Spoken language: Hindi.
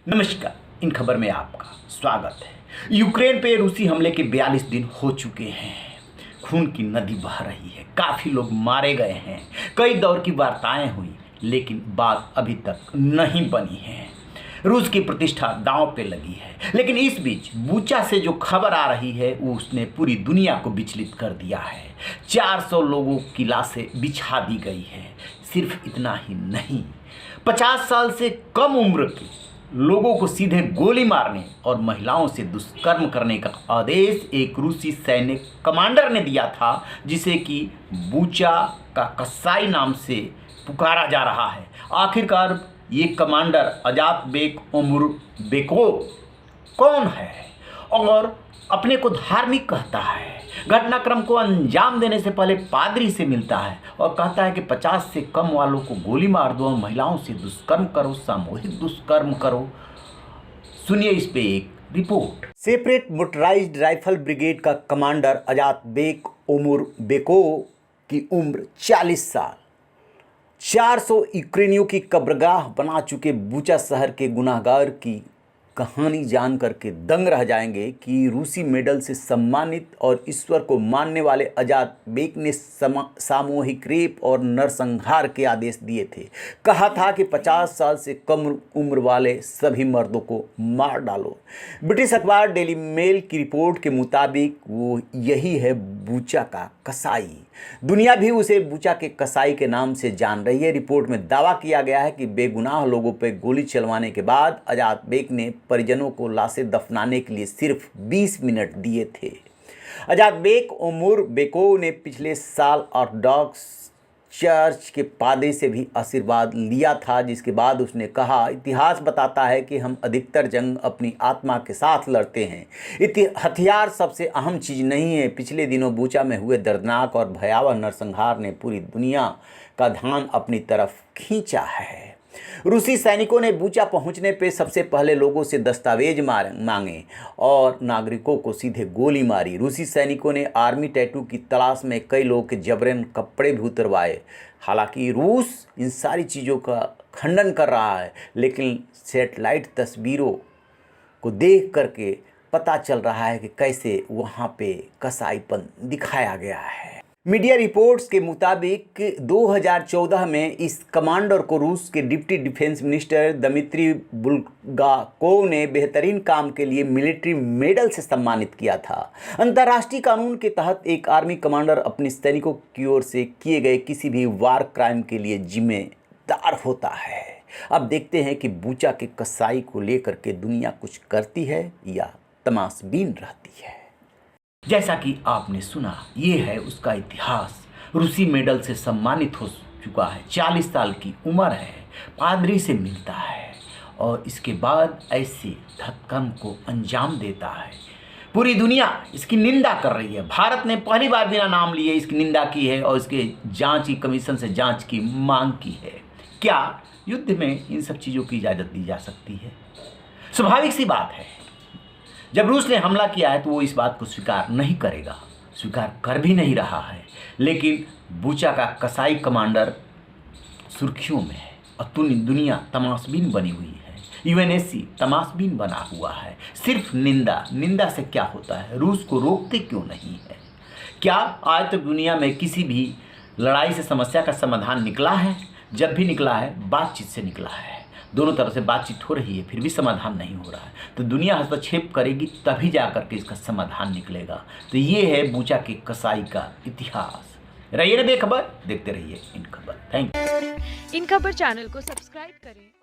नमस्कार, इन खबर में आपका स्वागत है। यूक्रेन पे रूसी हमले के 42 दिन हो चुके हैं। खून की नदी बह रही है, काफ़ी लोग मारे गए हैं, कई दौर की वार्ताएं हुई, लेकिन बात अभी तक नहीं बनी है। रूस की प्रतिष्ठा दांव पे लगी है। लेकिन इस बीच बूचा से जो खबर आ रही है वो उसने पूरी दुनिया को विचलित कर दिया है। 400 लोगों की लाशें बिछा दी गई है। सिर्फ इतना ही नहीं, 50 साल से कम उम्र के लोगों को सीधे गोली मारने और महिलाओं से दुष्कर्म करने का आदेश एक रूसी सैन्य कमांडर ने दिया था, जिसे कि बूचा का कसाई नाम से पुकारा जा रहा है। आखिरकार ये कमांडर अजातबेक ओमुरबेकोव कौन है और अपने को धार्मिक कहता है। घटनाक्रम को अंजाम देने से पहले पादरी से मिलता है और कहता है कि 50 से कम वालों को गोली मार दो और महिलाओं से दुष्कर्म करो, सामूहिक दुष्कर्म करो। सुनिए इस पे एक report. Separate motorised rifle brigade का कमांडर अजातबेक ओमुरबेकोव की उम्र 40 साल। 400 यूक्रेनियों की कब्रगाह बना चुके बूचा शहर के गुनाहगार की कहानी जान करके दंग रह जाएंगे कि रूसी मेडल से सम्मानित और ईश्वर को मानने वाले अजातबेक ने सामूहिक रेप और नरसंहार के आदेश दिए थे। कहा था कि 50 साल से कम उम्र वाले सभी मर्दों को मार डालो। ब्रिटिश अखबार डेली मेल की रिपोर्ट के मुताबिक वो यही है बूचा का कसाई। दुनिया भी उसे बूचा के कसाई के नाम से जान रही है। रिपोर्ट में दावा किया गया है कि बेगुनाह लोगों पर गोली चलवाने के बाद अजातबेक ने परिजनों को लाशें दफनाने के लिए सिर्फ 20 मिनट दिए थे। अजातबेक ओमुरबेकोव ने पिछले साल ऑर्थोडॉक्स चर्च के पादरी से भी आशीर्वाद लिया था, जिसके बाद उसने कहा, इतिहास बताता है कि हम अधिकतर जंग अपनी आत्मा के साथ लड़ते हैं। हथियार सबसे अहम चीज़ नहीं है। पिछले दिनों बूचा में हुए दर्दनाक और भयावह नरसंहार ने पूरी दुनिया का ध्यान अपनी तरफ खींचा है। रूसी सैनिकों ने बूचा पहुंचने पे सबसे पहले लोगों से दस्तावेज मांगे और नागरिकों को सीधे गोली मारी। रूसी सैनिकों ने आर्मी टैटू की तलाश में कई लोगों के जबरन कपड़े भी उतरवाए। हालांकि रूस इन सारी चीज़ों का खंडन कर रहा है, लेकिन सैटेलाइट तस्वीरों को देख करके पता चल रहा है कि कैसे वहाँ पे कसाईपन दिखाया गया है। मीडिया रिपोर्ट्स के मुताबिक 2014 में इस कमांडर को रूस के deputy defence minister Dmitry Bulgakov ने बेहतरीन काम के लिए मिलिट्री मेडल से सम्मानित किया था। अंतर्राष्ट्रीय कानून के तहत एक आर्मी कमांडर अपने सैनिकों की ओर से किए गए किसी भी वार क्राइम के लिए जिम्मेदार होता है। अब देखते हैं कि बूचा के कसाई को लेकर के दुनिया कुछ करती है या तमाशबीन रहती है। जैसा कि आपने सुना, ये है उसका इतिहास। रूसी मेडल से सम्मानित हो चुका है, 40 साल की उम्र है, पादरी से मिलता है और इसके बाद ऐसे धक्कम को अंजाम देता है। पूरी दुनिया इसकी निंदा कर रही है। भारत ने पहली बार बिना नाम लिए इसकी निंदा की है और इसके जांच की कमीशन से जांच की मांग की है। क्या युद्ध में इन सब चीज़ों की इजाज़त दी जा सकती है? स्वाभाविक सी बात है। जब रूस ने हमला किया है तो वो इस बात को स्वीकार नहीं करेगा, स्वीकार कर भी नहीं रहा है। लेकिन बूचा का कसाई कमांडर सुर्खियों में है और दुनिया तमाशबीन बनी हुई है। यूएनएससी तमाशबीन बना हुआ है। सिर्फ निंदा से क्या होता है? रूस को रोकते क्यों नहीं है? क्या आज तक दुनिया में किसी भी लड़ाई से समस्या का समाधान निकला है? जब भी निकला है बातचीत से निकला है। दोनों तरफ से बातचीत हो रही है, फिर भी समाधान नहीं हो रहा है। तो दुनिया हस्तक्षेप करेगी तभी जा करके इसका समाधान निकलेगा। तो ये है बूचा के कसाई का इतिहास। रहिए ना बेखबर, देखते रहिए इन खबर। Thank you. इन खबर चैनल को सब्सक्राइब करें।